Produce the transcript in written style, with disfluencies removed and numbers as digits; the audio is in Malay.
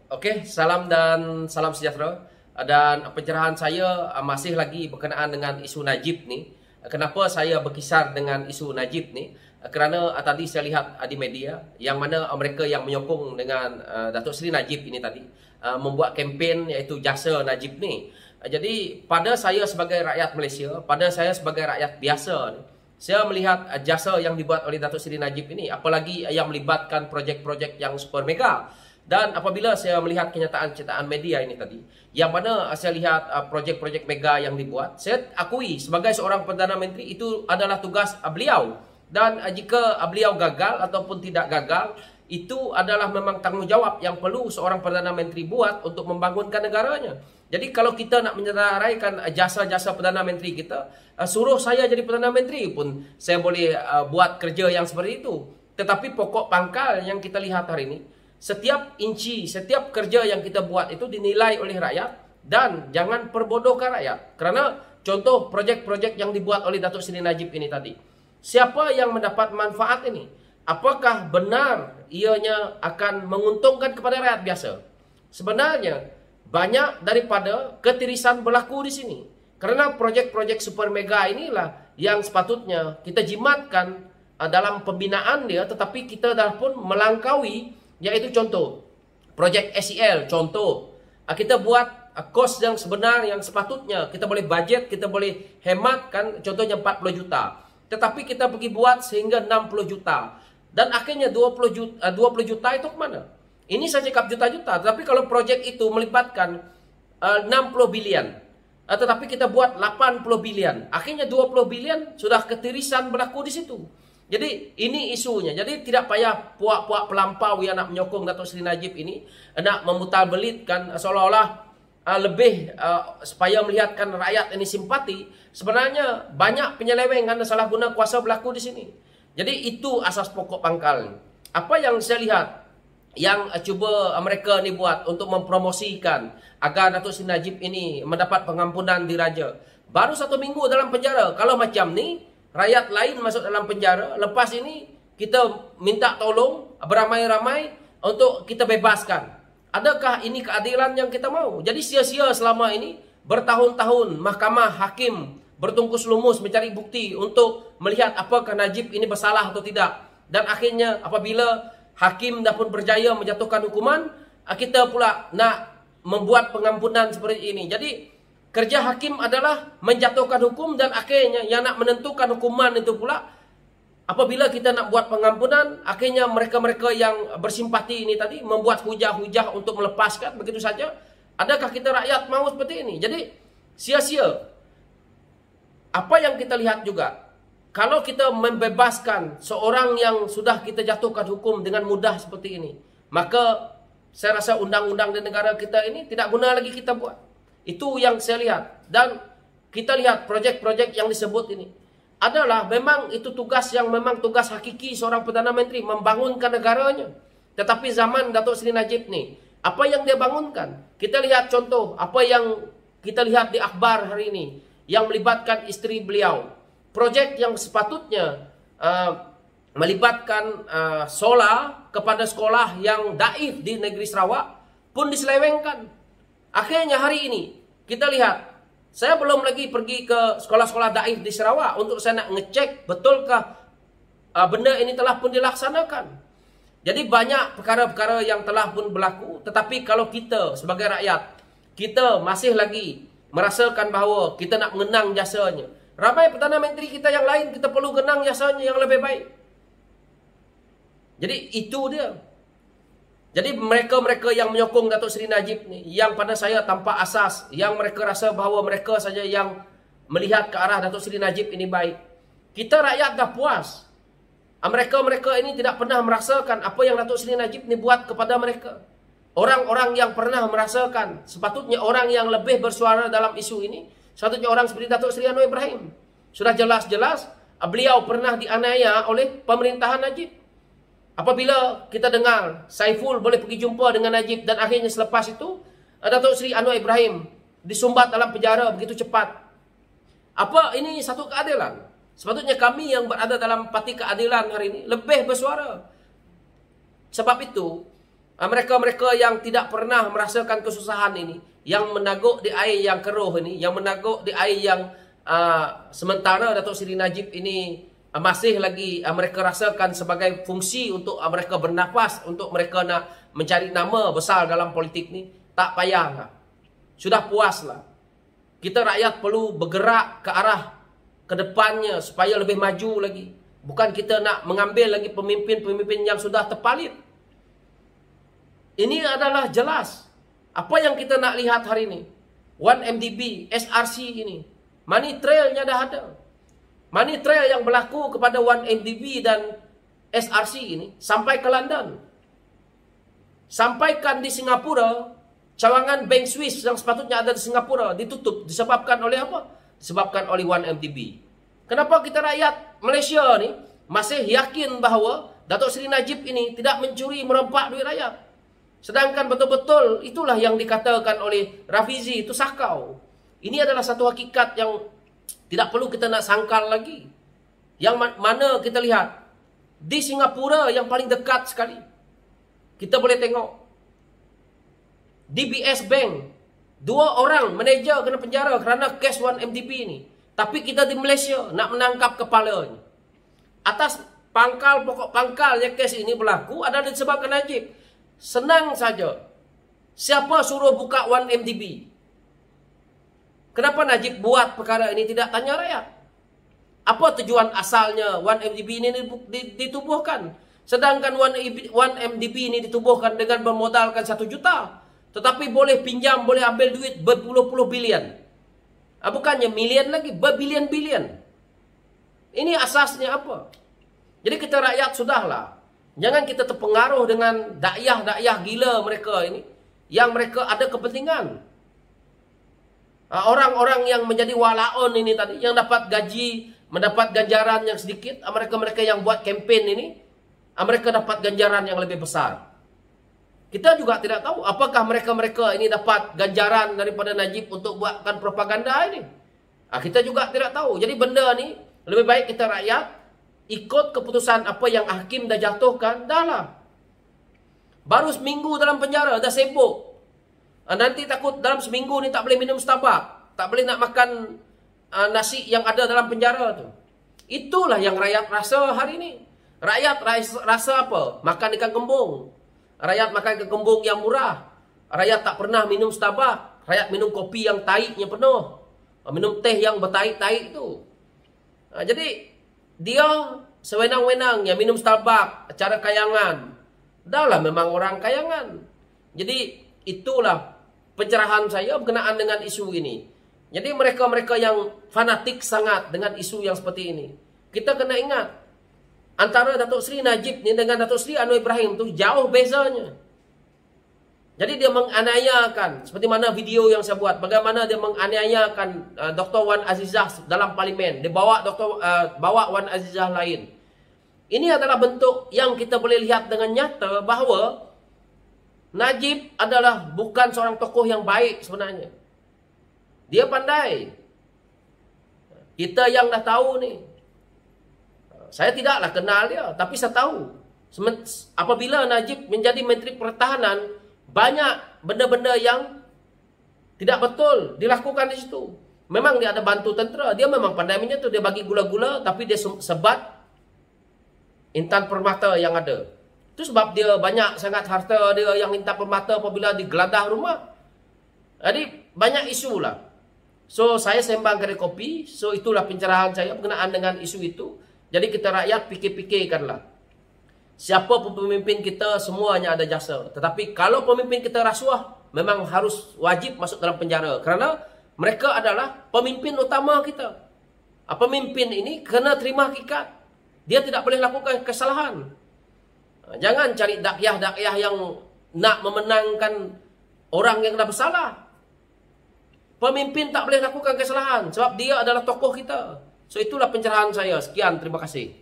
Oke, salam dan salam sejahtera. Dan pencerahan saya masih lagi berkenaan dengan isu Najib ni. Kenapa saya berkisar dengan isu Najib ni? Kerana tadi saya lihat di media yang mana mereka yang menyokong dengan Datuk Seri Najib ini tadi membuat kempen iaitu jasa Najib ni. Jadi pada saya sebagai rakyat Malaysia, pada saya sebagai rakyat biasa ni, saya melihat jasa yang dibuat oleh Datuk Seri Najib ini, apalagi yang melibatkan projek-projek yang super mega. Dan apabila saya melihat kenyataan media ini tadi, yang mana saya lihat projek-projek mega yang dibuat, saya akui sebagai seorang Perdana Menteri itu adalah tugas beliau. Dan jika beliau gagal ataupun tidak gagal, itu adalah memang tanggungjawab yang perlu seorang Perdana Menteri buat untuk membangunkan negaranya. Jadi kalau kita nak menyeraikan jasa-jasa Perdana Menteri kita, suruh saya jadi Perdana Menteri pun saya boleh buat kerja yang seperti itu. Tetapi pokok pangkal yang kita lihat hari ini, setiap inci, setiap kerja yang kita buat itu dinilai oleh rakyat dan jangan perbodohkan rakyat. Kerana contoh projek-projek yang dibuat oleh Datuk Seri Najib ini tadi, siapa yang mendapat manfaat ini? Apakah benar ianya akan menguntungkan kepada rakyat biasa? Sebenarnya banyak daripada ketirisan berlaku di sini. Kerana projek-projek super mega inilah yang sepatutnya kita jimatkan dalam pembinaan dia, tetapi kita dah pun melangkaui. Iaitu contoh, projek SEL, contoh. Kita buat kos yang sebenar yang sepatutnya. Kita boleh budget, kita boleh hematkan, contohnya 40 juta. Tetapi kita pergi buat sehingga 60 juta. Dan akhirnya 20 juta itu ke mana? Ini saya cakap juta-juta. Tetapi kalau projek itu melibatkan 60 bilion. Tetapi kita buat 80 bilion. Akhirnya 20 bilion sudah ketirisan berlaku di situ. Jadi ini isunya. Jadi tidak payah puak-puak pelampau yang nak menyokong Datuk Seri Najib ini, nak memutalbelitkan seolah-olah lebih supaya melihatkan rakyat ini simpati. Sebenarnya banyak penyelewengan dan salah guna kuasa berlaku di sini. Jadi itu asas pokok pangkal. Apa yang saya lihat yang cuba mereka ni buat untuk mempromosikan agar Datuk Seri Najib ini mendapat pengampunan diraja. Baru 1 minggu dalam penjara. Kalau macam ni, rakyat lain masuk dalam penjara. Lepas ini kita minta tolong beramai-ramai untuk kita bebaskan. Adakah ini keadilan yang kita mau? Jadi sia-sia selama ini bertahun-tahun mahkamah hakim bertungkus lumus mencari bukti untuk melihat apakah Najib ini bersalah atau tidak. Dan akhirnya apabila hakim dah pun berjaya menjatuhkan hukuman, kita pula nak membuat pengampunan seperti ini. Jadi kerja hakim adalah menjatuhkan hukum dan akhirnya yang nak menentukan hukuman itu pula. Apabila kita nak buat pengampunan, akhirnya mereka-mereka yang bersimpati ini tadi membuat hujah-hujah untuk melepaskan begitu saja. Adakah kita rakyat mahu seperti ini? Jadi sia-sia. Apa yang kita lihat juga, kalau kita membebaskan seorang yang sudah kita jatuhkan hukum dengan mudah seperti ini, maka saya rasa undang-undang di negara kita ini tidak guna lagi kita buat. Itu yang saya lihat. Dan kita lihat projek-projek yang disebut ini adalah memang itu tugas yang memang tugas hakiki seorang Perdana Menteri, membangunkan negaranya. Tetapi zaman Datuk Seri Najib ni, apa yang dia bangunkan? Kita lihat contoh apa yang kita lihat di akhbar hari ini yang melibatkan isteri beliau. Projek yang sepatutnya melibatkan solar kepada sekolah yang daif di negeri Sarawak pun diselewengkan. Akhirnya hari ini kita lihat, saya belum lagi pergi ke sekolah-sekolah daif di Sarawak untuk saya nak ngecek betulkah benda ini telah pun dilaksanakan. Jadi banyak perkara-perkara yang telah pun berlaku. Tetapi kalau kita sebagai rakyat, kita masih lagi merasakan bahawa kita nak mengenang jasanya. Ramai Perdana Menteri kita yang lain kita perlu kenang jasanya yang lebih baik. Jadi itu dia. Jadi mereka-mereka yang menyokong Datuk Seri Najib ni, yang pada saya tanpa asas, yang mereka rasa bahawa mereka saja yang melihat ke arah Datuk Seri Najib ini baik. Kita rakyat dah puas. Mereka-mereka ini tidak pernah merasakan apa yang Datuk Seri Najib ni buat kepada mereka. Orang-orang yang pernah merasakan, sepatutnya orang yang lebih bersuara dalam isu ini, sepatutnya orang seperti Datuk Seri Anwar Ibrahim. Sudah jelas-jelas beliau pernah dianiaya oleh pemerintahan Najib. Apabila kita dengar Saiful boleh pergi jumpa dengan Najib dan akhirnya selepas itu Datuk Seri Anwar Ibrahim disumbat dalam penjara begitu cepat. Apa ini satu keadilan? Sepatutnya kami yang berada dalam parti keadilan hari ini lebih bersuara. Sebab itu Mereka-mereka yang tidak pernah merasakan kesusahan ini, yang menaguk di air yang keruh ini, yang menaguk di air yang sementara Datuk Seri Najib ini masih lagi mereka rasakan sebagai fungsi untuk mereka bernafas, untuk mereka nak mencari nama besar dalam politik ni, tak payahlah. Sudah puaslah. Kita rakyat perlu bergerak ke arah ke depannya supaya lebih maju lagi. Bukan kita nak mengambil lagi pemimpin-pemimpin yang sudah terpalit. Ini adalah jelas. Apa yang kita nak lihat hari ini. 1MDB, SRC ini. Money trailnya dah ada. Money trail yang berlaku kepada 1MDB dan SRC ini sampai ke London. Sampaikan di Singapura, cawangan Bank Swiss yang sepatutnya ada di Singapura ditutup. Disebabkan oleh apa? Disebabkan oleh 1MDB. Kenapa kita rakyat Malaysia ni masih yakin bahawa Datuk Seri Najib ini tidak mencuri merempak duit rakyat? Sedangkan betul-betul itulah yang dikatakan oleh Rafizi, itu sakau. Ini adalah satu hakikat yang tidak perlu kita nak sangkal lagi. Yang mana kita lihat di Singapura yang paling dekat sekali. Kita boleh tengok DBS Bank, 2 orang manager kena penjara kerana kes 1MDB ini. Tapi kita di Malaysia nak menangkap kepalanya. Atas pangkal, pokok pangkalnya kes ini berlaku adalah disebabkan Najib. Senang saja. Siapa suruh buka 1MDB? Kenapa Najib buat perkara ini tidak tanya rakyat? Apa tujuan asalnya 1MDB ini ditubuhkan? Sedangkan 1MDB ini ditubuhkan dengan bermodalkan 1 juta. Tetapi boleh pinjam, boleh ambil duit berpuluh-puluh bilion. Bukannya milian lagi, berbilion-bilion. Ini asasnya apa? Jadi kita rakyat sudahlah. Jangan kita terpengaruh dengan dakyah-dakyah gila mereka ini. Yang mereka ada kepentingan. Orang-orang yang menjadi walaon ini tadi, yang dapat gaji, mendapat ganjaran yang sedikit. Mereka-mereka yang buat kempen ini, mereka dapat ganjaran yang lebih besar. Kita juga tidak tahu apakah mereka-mereka ini dapat ganjaran daripada Najib untuk buatkan propaganda ini. Kita juga tidak tahu. Jadi benda ni lebih baik kita rakyat ikut keputusan apa yang hakim dah jatuhkan. Dah lah. Baru seminggu dalam penjara, dah sibuk. Nanti takut dalam seminggu ni tak boleh minum Starbucks. Tak boleh nak makan nasi yang ada dalam penjara tu. Itulah yang rakyat rasa hari ni. Rakyat rasa apa? Makan ikan kembung. Rakyat makan ikan kembung yang murah. Rakyat tak pernah minum Starbucks. Rakyat minum kopi yang taiknya penuh. Minum teh yang bertaik-taik tu. Jadi dia sewenang-wenang yang minum Starbucks, acara kayangan. Dahlah memang orang kayangan. Jadi itulah pencerahan saya berkenaan dengan isu ini. Jadi mereka-mereka yang fanatik sangat dengan isu yang seperti ini. Kita kena ingat. Antara Datuk Seri Najib ni dengan Datuk Seri Anwar Ibrahim tu jauh bezanya. Jadi dia menganiayakan, seperti mana video yang saya buat, bagaimana dia menganiayakan Dr. Wan Azizah dalam parlimen. Dia bawa bawa Wan Azizah lain. Ini adalah bentuk yang kita boleh lihat dengan nyata bahawa Najib adalah bukan seorang tokoh yang baik sebenarnya. Dia pandai. Kita yang dah tahu ni. Saya tidaklah kenal dia, tapi saya tahu. Apabila Najib menjadi Menteri Pertahanan, banyak benda-benda yang tidak betul dilakukan di situ. Memang dia ada bantu tentera. Dia memang pandai menyentuh. Dia bagi gula-gula, tapi dia sebat Intan Permata yang ada. Itu sebab dia banyak sangat harta dia yang Intan Permata apabila digeladah rumah. Jadi banyak isu lah. So saya sembang kedai kopi. So itulah pencerahan saya berkenaan dengan isu itu. Jadi kita rakyat fikir-fikirkanlah. Siapa pun pemimpin kita semuanya ada jasa. Tetapi kalau pemimpin kita rasuah, memang harus wajib masuk dalam penjara. Kerana mereka adalah pemimpin utama kita. Pemimpin ini kena terima hakikat. Dia tidak boleh lakukan kesalahan. Jangan cari dakyah-dakyah yang nak memenangkan orang yang dah bersalah. Pemimpin tak boleh lakukan kesalahan sebab dia adalah tokoh kita. So itulah pencerahan saya. Sekian, terima kasih.